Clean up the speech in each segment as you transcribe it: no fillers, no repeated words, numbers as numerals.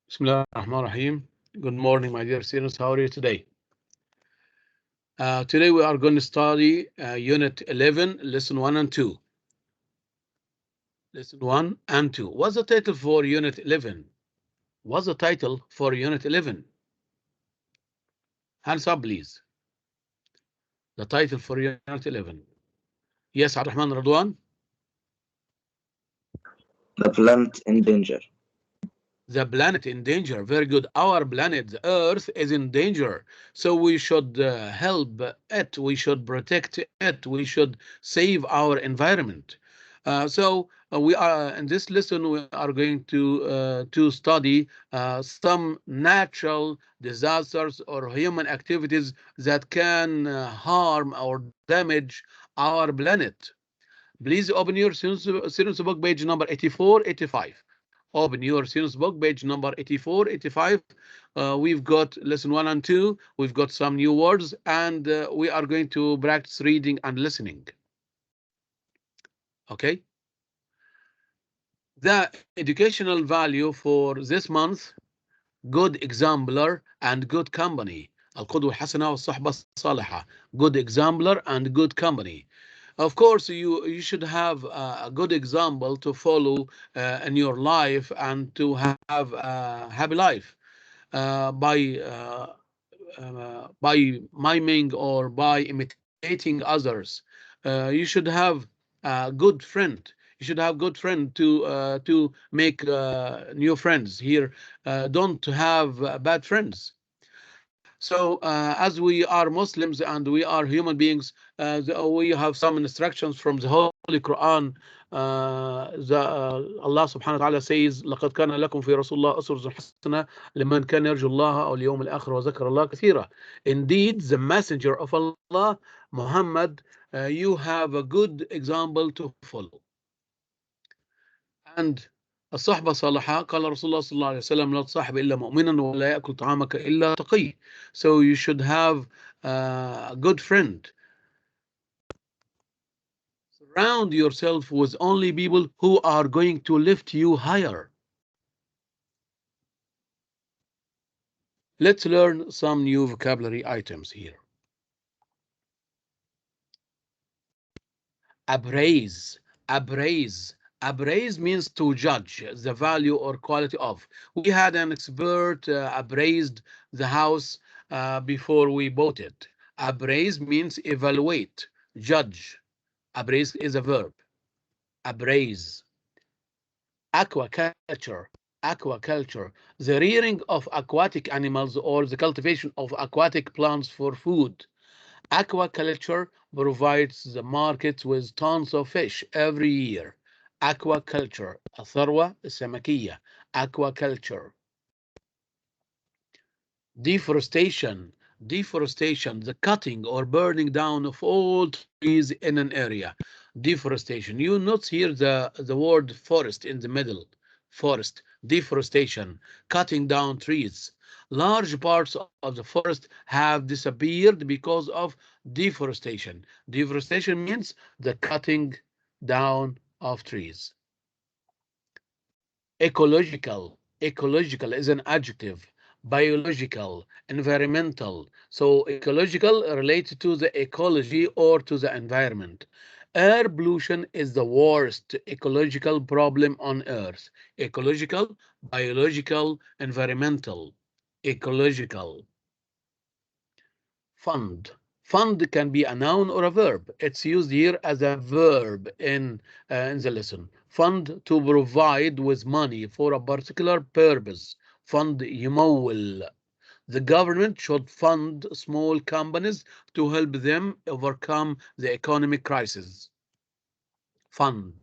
Bismillah ar-Rahman ar-Rahim. Good morning, my dear students. How are you today? Today we are going to study Unit 11, Lesson 1 and 2. Lesson 1 and 2. What's the title for Unit 11? What's the title for Unit 11? Hands up, please. The title for Unit 11. Yes, Abdurrahman Radwan. The planet in danger. The planet in danger. Very good. Our planet, the Earth, is in danger. So we should help it. We should protect it. We should save our environment. We are in this lesson. We are going to study some natural disasters or human activities that can harm or damage our planet. Please open your students book page number 84, 85. Open your students book page number 84, 85. We've got lesson 1 and 2. We've got some new words, and we are going to practice reading and listening. Okay. The educational value for this month: good exemplar and good company. القدوة الحسنة والصحبة الصالحة. Good exemplar and good company. Of course, you should have a good example to follow in your life and to have a happy life by miming or by imitating others. You should have a good friend. You should have good friend to make new friends. Here, don't have bad friends. So, as we are Muslims and we are human beings, we have some instructions from the Holy Quran. Allah subhanahu wa ta'ala says, لَقَدْ كَانَ لَكُمْ فِي رَسُولِ اللَّهِ أُسْوَةٌ حَسَنَةٌ لِمَنْ كَانَ يَرْجُو اللَّهَ وَالْيَوْمَ الْآخِرَ وَذَكَرَ اللَّهَ كَثِيرًا. Indeed, the messenger of Allah, Muhammad, you have a good example to follow. And الصحبة صالحة قال رسول الله صلى الله عليه وسلم لا تصاحب إلا مؤمنا ولا يأكل طعامك إلا تقي. So you should have a good friend. Surround yourself with only people who are going to lift you higher. Let's learn some new vocabulary items here. Appraise, appraise. Appraise means to judge the value or quality of. We had an expert appraised the house before we bought it. Appraise means evaluate, judge. Appraise is a verb. Appraise. Aquaculture, aquaculture, the rearing of aquatic animals or the cultivation of aquatic plants for food. Aquaculture provides the market with tons of fish every year. Aquaculture, الثروة السمكية. Aquaculture. Deforestation, deforestation, the cutting or burning down of all trees in an area. Deforestation. You notice here the word forest in the middle. Forest, deforestation, cutting down trees. Large parts of the forest have disappeared because of deforestation. Deforestation means the cutting down of trees. Ecological, ecological is an adjective. Biological, environmental. So ecological related to the ecology or to the environment. Air pollution is the worst ecological problem on Earth. Ecological, biological, environmental. Ecological. Fund. Fund can be a noun or a verb. It's used here as a verb in the lesson. Fund, to provide with money for a particular purpose. Fund يمول. The government should fund small companies to help them overcome the economic crisis. Fund.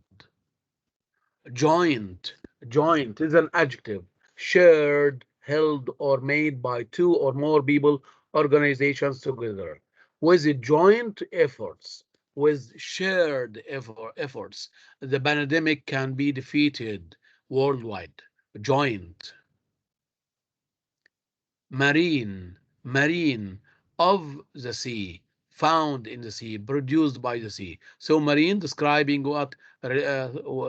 Joint. Joint is an adjective. Shared, held, or made by two or more people, organizations together. With joint efforts, with shared efforts, the pandemic can be defeated worldwide. Joint. Marine, marine, of the sea. found in the sea, produced by the sea. So marine describing what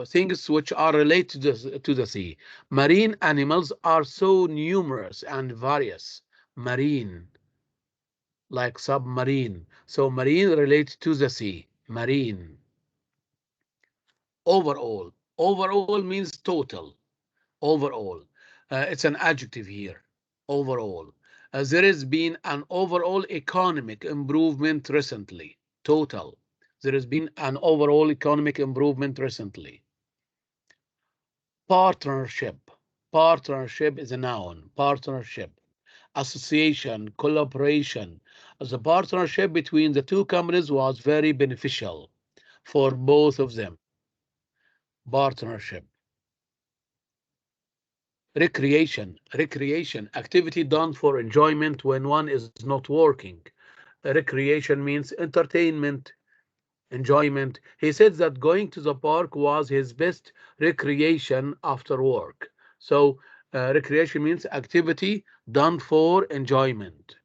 things which are related to the sea. Marine animals are so numerous and various. Marine, like submarine. So marine relates to the sea. Marine. Overall. Overall means total. Overall. It's an adjective here. Overall. There has been an overall economic improvement recently. Total. There has been an overall economic improvement recently. Partnership. Partnership is a noun. Partnership. Association, collaboration. The partnership between the two companies was very beneficial for both of them. Partnership. Recreation, recreation, activity done for enjoyment when one is not working. Recreation means entertainment, enjoyment. He said that going to the park was his best recreation after work. So recreation means activity done for enjoyment.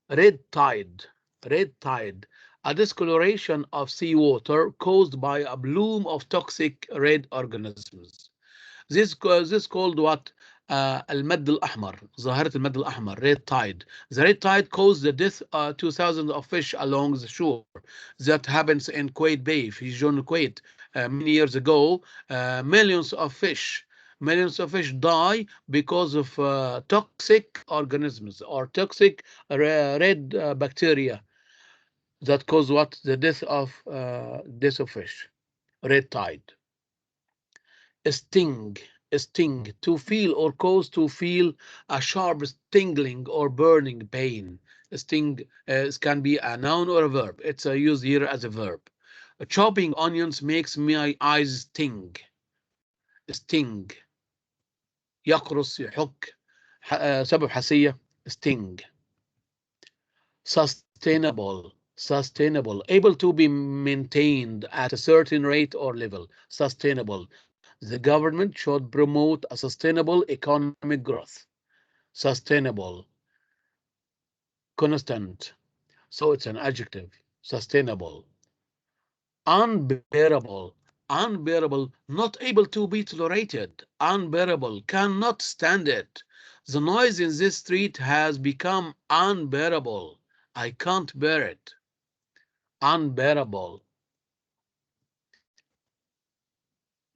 Red tide, red tide, a discoloration of seawater caused by a bloom of toxic red organisms. This called what? المد الأحمر, ظاهرة المد الأحمر, red tide. The red tide caused the death to thousands of fish along the shore. That happens in Kuwait Bay, في جون Kuwait. Many years ago, millions of fish die because of toxic organisms or toxic red bacteria that cause what? The death of fish. Red tide. Sting, sting, to feel or cause to feel a sharp tingling or burning pain. Sting can be a noun or a verb. It's used here as a verb. Chopping onions makes my eyes sting. Sting. يقرص يحك سبب حساسية. Sting. Sustainable, sustainable, able to be maintained at a certain rate or level. Sustainable. The government should promote a sustainable economic growth. Sustainable. Constant. So it's an adjective. Sustainable. Unbearable. Unbearable. Not able to be tolerated. Unbearable. Cannot stand it. The noise in this street has become unbearable. I can't bear it. Unbearable.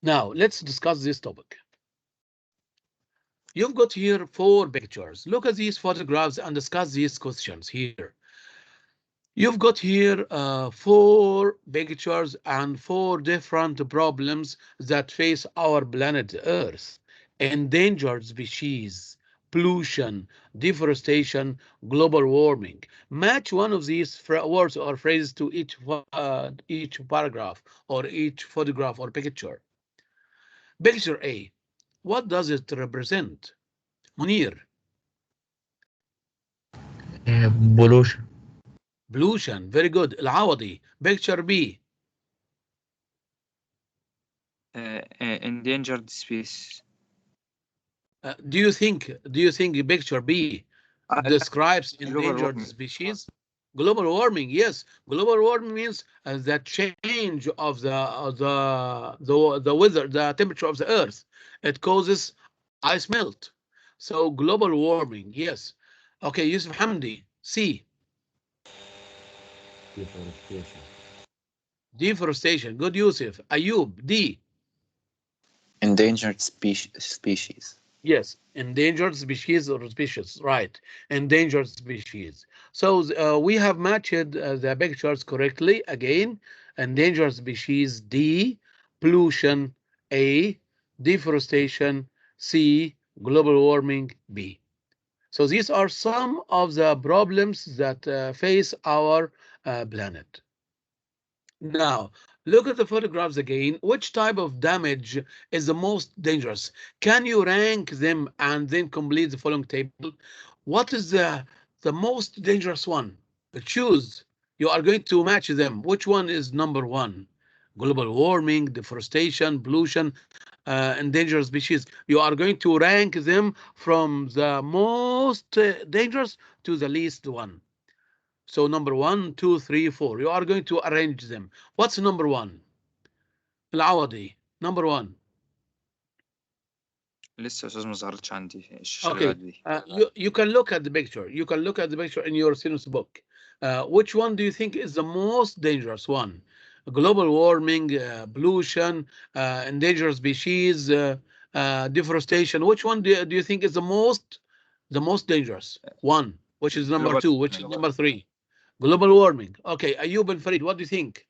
Now, let's discuss this topic. You've got here 4 pictures. Look at these photographs and discuss these questions here. You've got here 4 pictures and 4 different problems that face our planet Earth. Endangered species, pollution, deforestation, global warming. Match one of these words or phrases to each paragraph or each photograph or picture. Picture A. What does it represent? Munir. pollution. Pollution. Very good. العوضي. Picture B. Endangered species. Do you think picture B describes global endangered warming. species? Global warming, yes. Global warming means the change of the weather, the temperature of the earth. It causes ice melt. So global warming, yes. Okay, Yusuf Hamdi, C. Deforestation. Deforestation. Good, Yusuf. Ayub, D. Endangered species. Yes, endangered species or species, right? Endangered species. So we have matched the pictures correctly. Again, endangered species D, pollution A, deforestation C, global warming B. So these are some of the problems that face our planet. Now, look at the photographs again. Which type of damage is the most dangerous? Can you rank them and then complete the following table? What is the most dangerous one? Choose. You are going to match them. Which one is number 1? Global warming, deforestation, pollution, endangered species. You are going to rank them from the most dangerous to the least one. So number 1, 2, 3, 4. You are going to arrange them. What's number 1? العوضي. Number 1. لسه أستاذ ما ظهرتش عندي الشاشة اللي Okay. بعد دي. You can look at the picture. You can look at the picture in your student's book. Which one do you think is the most dangerous one? Global warming, pollution, endangered species, deforestation. Which one do you think is the most dangerous one? Which is number Global 2? Which is warming. number 3? Global warming. Okay, Ayub and Farid, what do you think?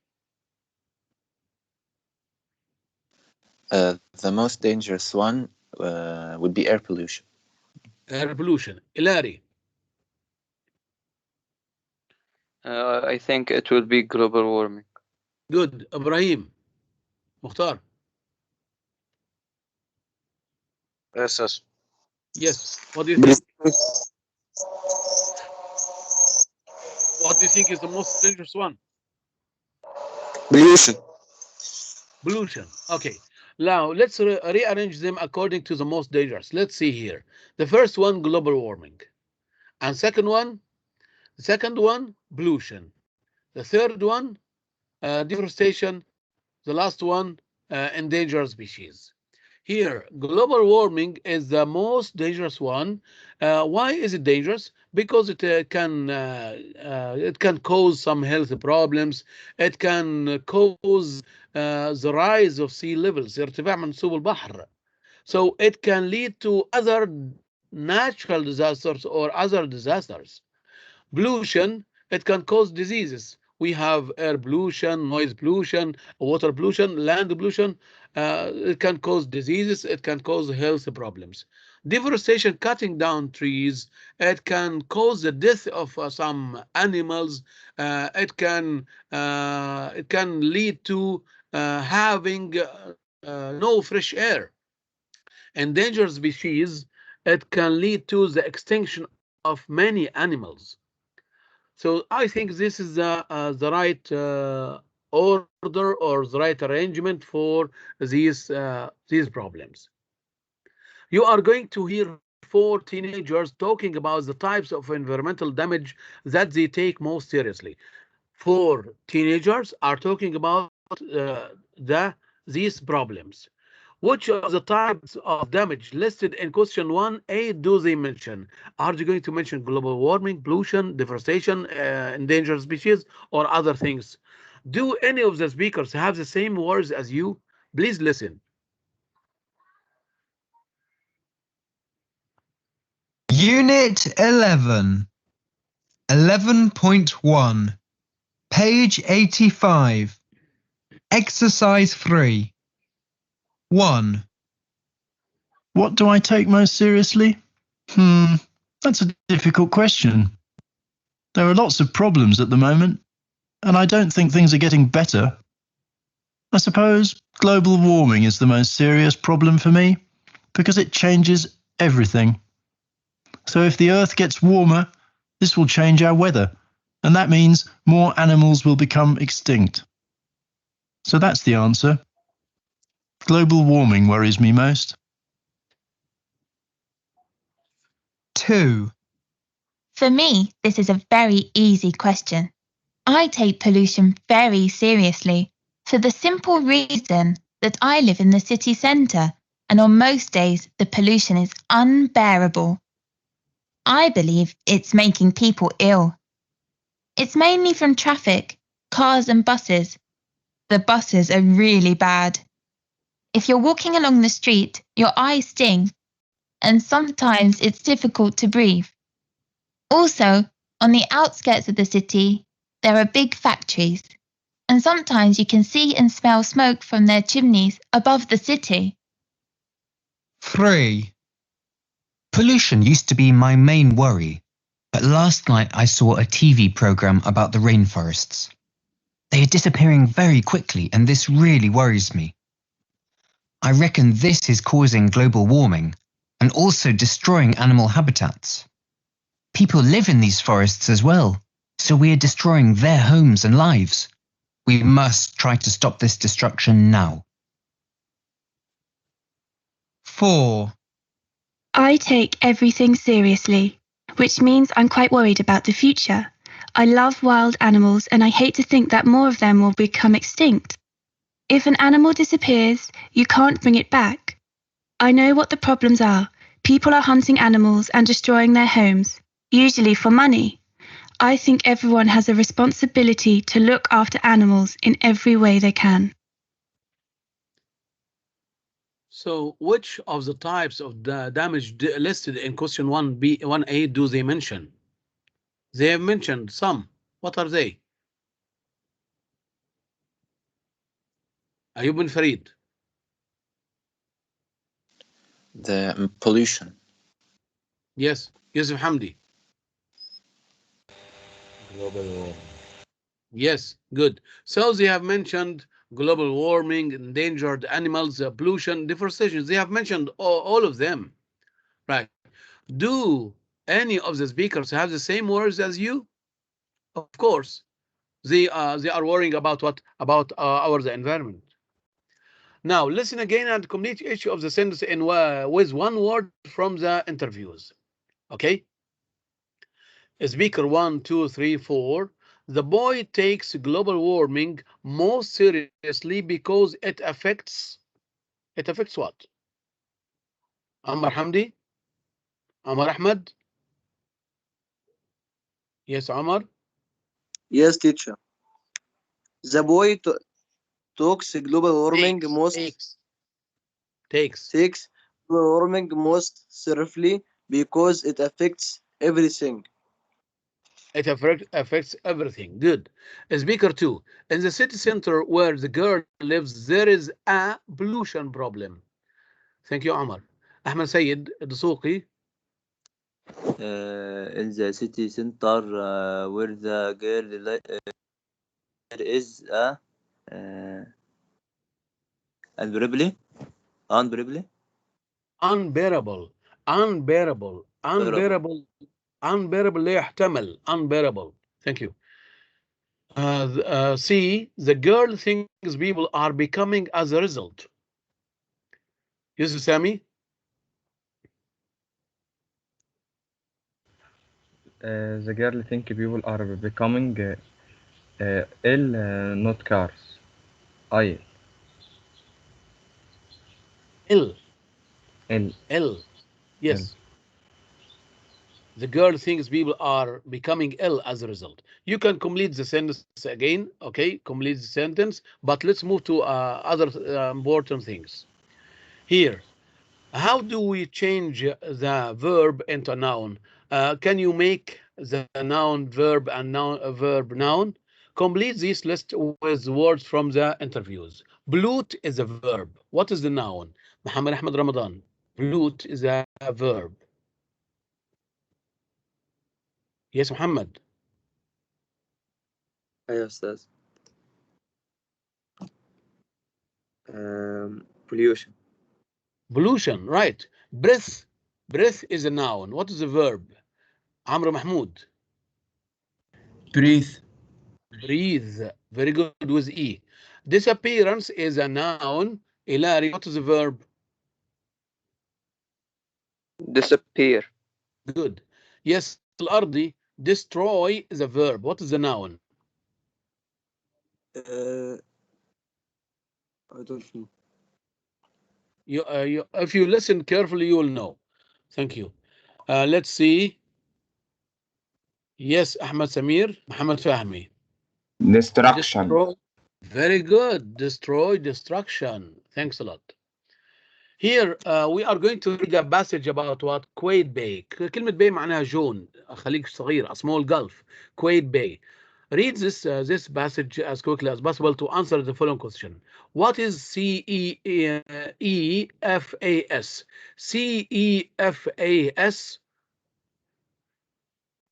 The most dangerous one would be air pollution. Air pollution. Ilari. I think it will be global warming. Good. Ibrahim. Mukhtar. Yes. Yes. What do you think? What do you think is the most dangerous one? Pollution. Pollution. Okay. Now let's rearrange them according to the most dangerous. Let's see here. The first one, global warming, and second one, pollution. The third one, deforestation. The last one, endangered species. Here, global warming is the most dangerous one. Why is it dangerous? Because it can cause some health problems. It can cause the rise of sea levels, ارتفاع منسوب البحر. So it can lead to other natural disasters or other disasters. Pollution, it can cause diseases. We have air pollution, noise pollution, water pollution, land pollution. It can cause diseases. It can cause health problems. Deforestation, cutting down trees, it can cause the death of some animals. It can lead to having no fresh air. Endangered species, it can lead to the extinction of many animals. So I think this is the right order or the right arrangement for these problems. You are going to hear 4 teenagers talking about the types of environmental damage that they take most seriously. 4 teenagers are talking about these problems. Which of the types of damage listed in question 1A do they mention? Are they going to mention global warming, pollution, deforestation, endangered species, or other things? Do any of the speakers have the same words as you? Please listen. Unit 11, 11.1, page 85, exercise 3. 1. What do I take most seriously? That's a difficult question. There are lots of problems at the moment, and I don't think things are getting better. I suppose global warming is the most serious problem for me, because it changes everything. So if the Earth gets warmer, this will change our weather, and that means more animals will become extinct. So that's the answer. Global warming worries me most. 2. For me, this is a very easy question. I take pollution very seriously for the simple reason that I live in the city centre, and on most days the pollution is unbearable. I believe it's making people ill. It's mainly from traffic, cars and buses. The buses are really bad. If you're walking along the street, your eyes sting, and sometimes it's difficult to breathe. Also, on the outskirts of the city, there are big factories, and sometimes you can see and smell smoke from their chimneys above the city. 3. Pollution used to be my main worry, but last night I saw a TV program about the rainforests. They are disappearing very quickly, and this really worries me. I reckon this is causing global warming and also destroying animal habitats. People live in these forests as well, so we are destroying their homes and lives. We must try to stop this destruction now. 4. I take everything seriously, which means I'm quite worried about the future. I love wild animals and I hate to think that more of them will become extinct. If an animal disappears, you can't bring it back. I know what the problems are. People are hunting animals and destroying their homes, usually for money. I think everyone has a responsibility to look after animals in every way they can. So which of the types of the damage listed in question 1B, 1A do they mention? They have mentioned some. What are they? Ayub bin Farid. The pollution. Yes. Yusuf Hamdi. Global warming. Yes, good. So they have mentioned global warming, endangered animals, pollution, deforestation. They have mentioned all of them. Right. Do any of the speakers have the same words as you? Of course. They are worrying about what? About our the environment. Now, listen again and complete each of the sentence in with one word from the interviews. Okay? Speaker 1, 2, 3, 4. The boy takes global warming most seriously because it affects what? Ammar Hamdi? Ammar Ahmed? Yes, Ammar? Yes, teacher. The boy talks global warming takes global warming most seriously because it affects everything. It affects everything. Good. Speaker 2. In the city center where the girl lives, there is a pollution problem. Thank you, Amar. Ahmed Sayed Dsuqi. In the city center where the girl there is a unbearable لا يحتمل. Unbearable. Thank you. C. The girl thinks people are becoming as a result. Yusuf Sami. The girl think people are becoming ill, not cars. Ill. Ill. Yes. The girl thinks people are becoming ill as a result. You can complete the sentence again, okay? Complete the sentence, but let's move to other important things. Here, how do we change the verb into a noun? Can you make the noun verb and verb noun? Complete this list with words from the interviews. Pollute is a verb. What is the noun? Muhammad Ahmed Ramadan. Pollute is a verb. Yes, Muhammad. أيوة أستاذ. Pollution. Pollution, right. Breath is a noun. What is the verb? Amr Mahmoud. Breathe. Very good with E. Disappearance is a noun. Ilari, what is the verb? Disappear. Good. Yes, Al-Ardi, destroy is a verb. What is the noun? I don't know. If you listen carefully, you will know. Thank you. Let's see. Yes, Ahmed Samir, Muhammad Fahmi. Destruction. Destroy. Very good. Destroy, destruction. Thanks a lot. Here we are going to read a passage about what? Quaid Bay. كلمة bay معناها جون، خليج صغير, a small gulf. Quaid Bay. Read this passage as quickly as possible to answer the following question. What is CEFAS? CEFAS,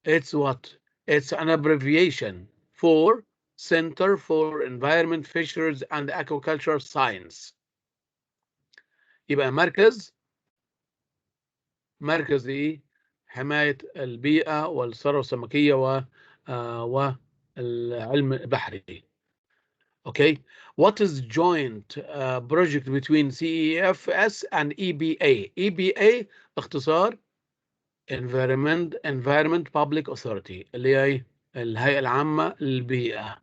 it's what? It's an abbreviation for Center for Environment, Fisheries and Aquaculture Science. يبقى مركز ايه؟ حماية البيئة والثروة السمكية والعلم البحري. Okay, what is joint project between CEFS and EBA? EBA اختصار Environment Public Authority اللي هي الهيئة العامة للبيئة.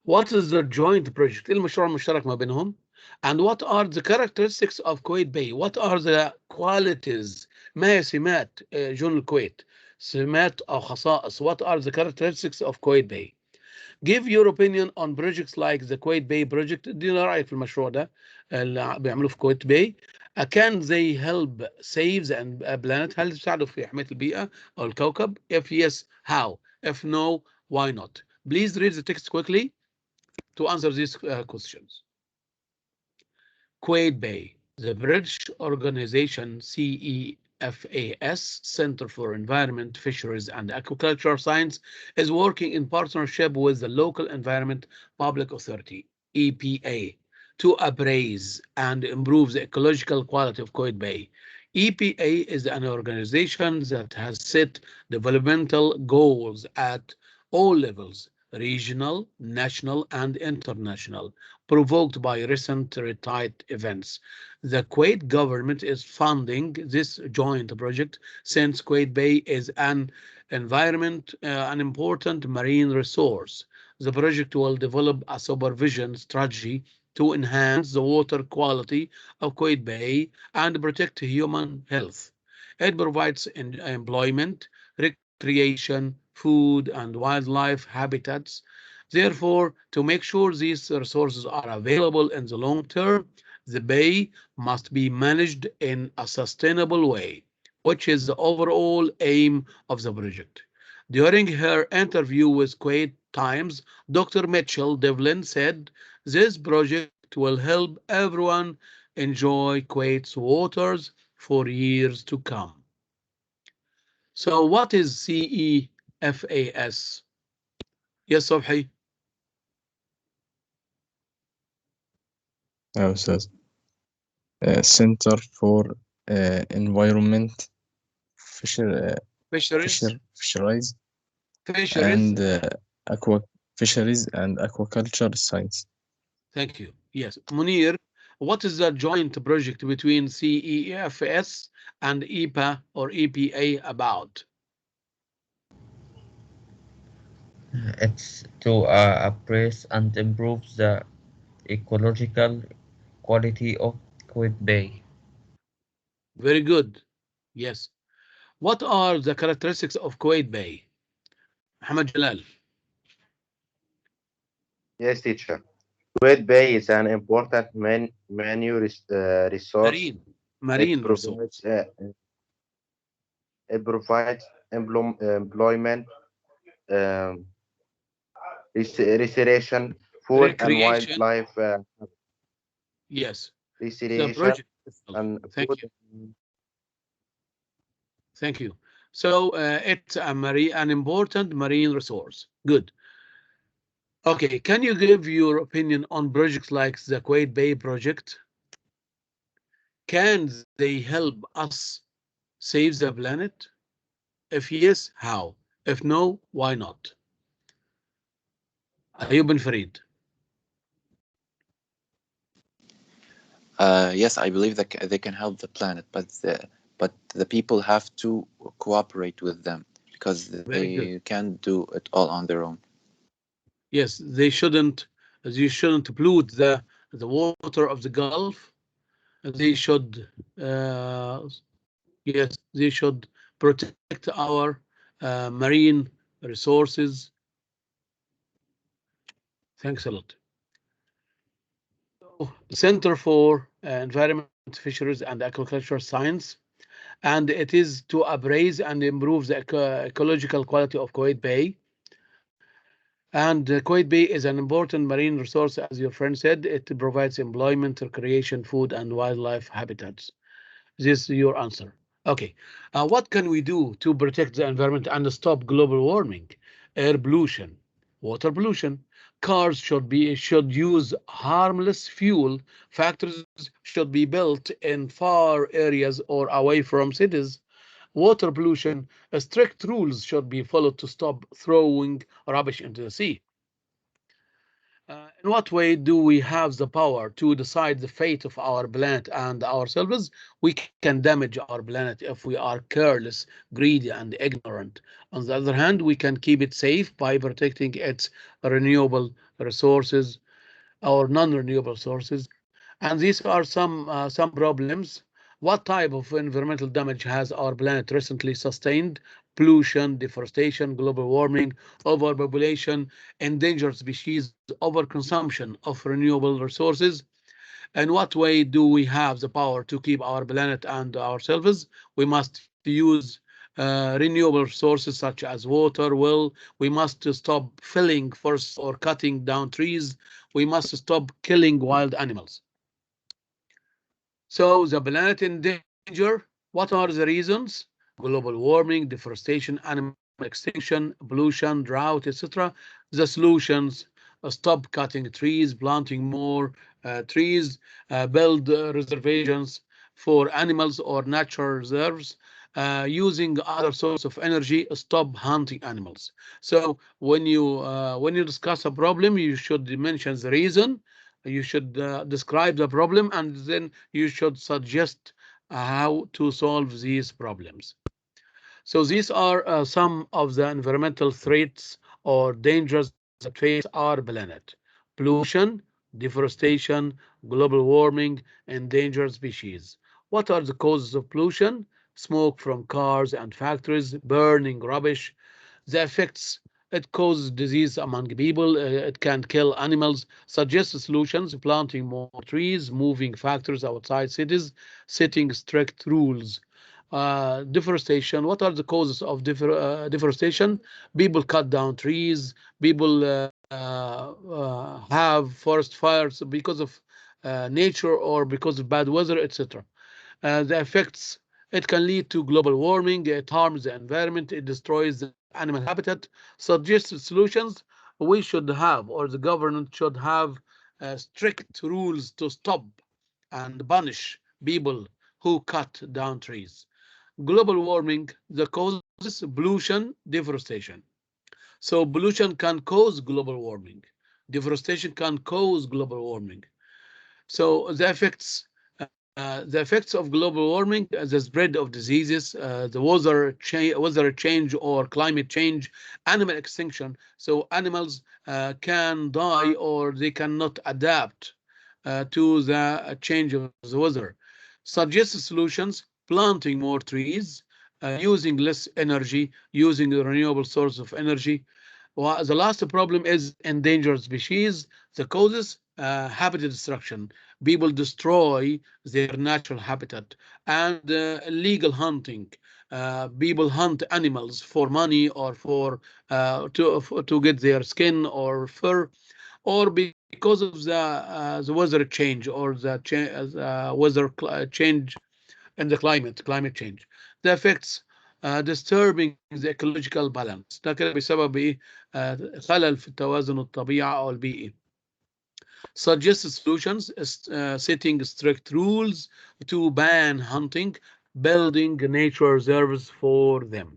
What is the joint project؟ المشروع المشترك ما بينهم. And what are the characteristics of Kuwait Bay؟ What are the qualities؟ ما هي سمات جنوب الكويت؟ سمات أو خصائص. What are the characteristics of Kuwait Bay؟ Give your opinion on projects like the Kuwait Bay project. ادينا رأيك في المشروع ده اللي بيعملوه في كويت باي. Can they help save the planet؟ هل يساعدوا في حماية البيئة أو الكوكب؟ If yes, how? If no, why not? Please read the text quickly to answer these questions. Kuwait Bay, the British organization CEFAS, Center for Environment, Fisheries and Aquaculture Science, is working in partnership with the local Environment Public Authority, EPA, to appraise and improve the ecological quality of Kuwait Bay. EPA is an organization that has set developmental goals at all levels, regional, national, and international, provoked by recent tide events. The Kuwait government is funding this joint project since Kuwait Bay is an important marine resource. The project will develop a supervision strategy to enhance the water quality of Kuwait Bay and protect human health. It provides employment, recreation, food, and wildlife habitats. Therefore, to make sure these resources are available in the long term, the bay must be managed in a sustainable way, which is the overall aim of the project. During her interview with Kuwait Times, Dr. Mitchell Devlin said, this project will help everyone enjoy Kuwait's waters for years to come. So what is CEFAS? Yes, Subhi. أستاذ Center for Environment, Fisheries and Fisheries and Aquaculture Science. Thank you. Yes. Munir, what is the joint project between CEFS and EPA or EPA about? It's to appraise and improve the ecological quality of Kuwait Bay. Very good. Yes. What are the characteristics of Kuwait Bay? Muhammad Jalal. Yes, teacher. Kuwait Bay is an important resource. Marine resource. It provides employment, restoration, food recreation. and wildlife. Yes. Restoration and thank you. Thank you. So it's an important marine resource. Good. Okay, can you give your opinion on projects like the Kuwait Bay project? Can they help us save the planet? If yes, how? If no, why not? Ayub bin Farid. Yes, I believe that they can help the planet, but the people have to cooperate with them because they can't do it all on their own. Yes, they shouldn't pollute the water of the Gulf. They should yes, they should protect our marine resources. Thanks a lot. So, Center for Environment, Fisheries and Aquaculture Science, and it is to appraise and improve the ecological quality of Kuwait Bay. And Kuwait Bay is an important marine resource, as your friend said. It provides employment, recreation, food, and wildlife habitats. This is your answer. Okay. What can we do to protect the environment and stop global warming? Air pollution, water pollution. Cars should use harmless fuel. Factories should be built in far areas or away from cities. Water pollution, strict rules should be followed to stop throwing rubbish into the sea. In what way do we have the power to decide the fate of our planet and ourselves? We can damage our planet if we are careless, greedy, and ignorant. On the other hand, we can keep it safe by protecting its renewable resources or non-renewable sources. And these are some problems. What type of environmental damage has our planet recently sustained? Pollution, deforestation, global warming, overpopulation, endangered species, overconsumption of renewable resources. In what way do we have the power to keep our planet and ourselves? We must use renewable sources such as water, well, we must stop filling forests or cutting down trees. We must stop killing wild animals. So the planet in danger, what are the reasons? Global warming, deforestation, animal extinction, pollution, drought, etc. The solutions: stop cutting trees, planting more trees, build reservations for animals or natural reserves, using other source of energy, stop hunting animals. So when you discuss a problem, you should mention the reason, you should describe the problem, and then you should suggest how to solve these problems. So these are some of the environmental threats or dangers that face our planet: pollution, deforestation, global warming, endangered species. What are the causes of pollution? Smoke from cars and factories, burning rubbish. The effects: it causes disease among people, it can kill animals. Suggest solutions: planting more trees, moving factories outside cities, setting strict rules. Deforestation: what are the causes of deforestation? People cut down trees, people have forest fires because of nature or because of bad weather, etc. The effects: it can lead to global warming, it harms the environment, it destroys the animal habitat. Suggested solutions: we should have, or the government should have, strict rules to stop and punish people who cut down trees. Global warming, the causes: pollution, deforestation. So pollution can cause global warming. Deforestation can cause global warming. So the effects of global warming, the spread of diseases, the weather change or climate change, animal extinction. So animals can die or they cannot adapt to the change of the weather. Suggest solutions: planting more trees, using less energy, using a renewable source of energy. Well, the last problem is endangered species. The causes: habitat destruction. People destroy their natural habitat, and illegal hunting. People hunt animals for money or to get their skin or fur, or because of the weather change or the weather change in the climate change. The effects: disturbing the ecological balance. ده كده بسبب ايه؟ خلل في التوازن الطبيعي او البيئي. Suggest solutions: setting strict rules to ban hunting, building nature reserves for them.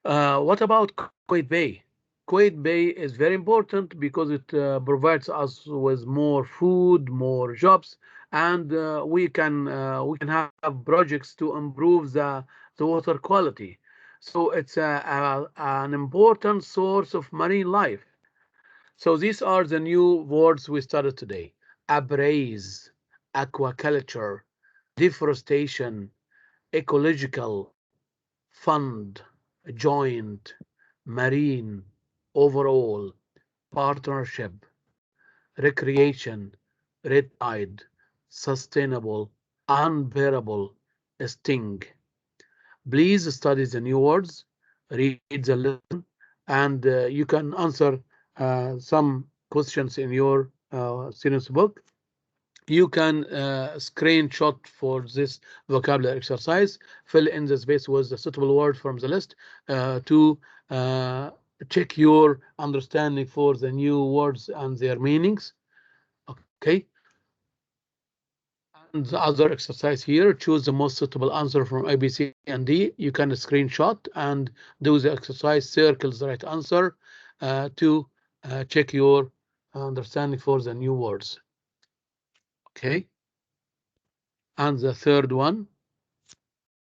What about Kuwait Bay? Kuwait Bay is very important because it provides us with more food, more jobs, and we can have projects to improve the water quality. So it's an important source of marine life. So these are the new words we studied today: abraze, aquaculture, deforestation, ecological, fund, joint, marine, overall, partnership, recreation, red tide, sustainable, unbearable, sting. Please study the new words, read the lesson, and you can answer some questions in your student's book. You can screenshot for this vocabulary exercise, fill in the space with the suitable word from the list to check your understanding for the new words and their meanings. Okay. And the other exercise here: choose the most suitable answer from A, B, C, and D. You can screenshot and do the exercise, circle the right answer to check your understanding for the new words. Okay. And the third one.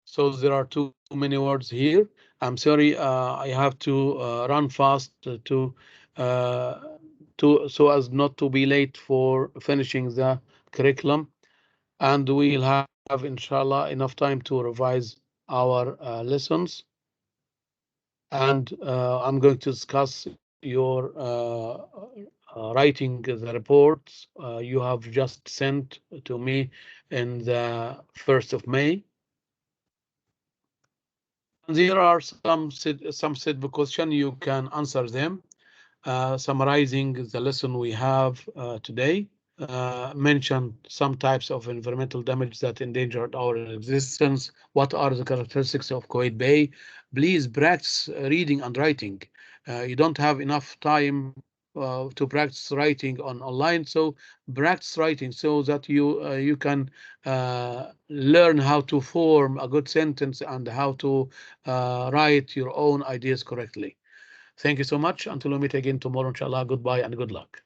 So there are too many words here. I'm sorry, I have to run fast to so as not to be late for finishing the curriculum, and we'll have inshallah enough time to revise our lessons. And I'm going to discuss your writing the reports you have just sent to me in the 1st of May. There are some simple questions, you can answer them. Summarizing the lesson we have today, mention some types of environmental damage that endangered our existence. What are the characteristics of Kuwait Bay? Please practice reading and writing. You don't have enough time to practice writing online, so practice writing so that you can learn how to form a good sentence and how to write your own ideas correctly. Thank you so much. Until we meet again tomorrow, inshallah. Goodbye and good luck.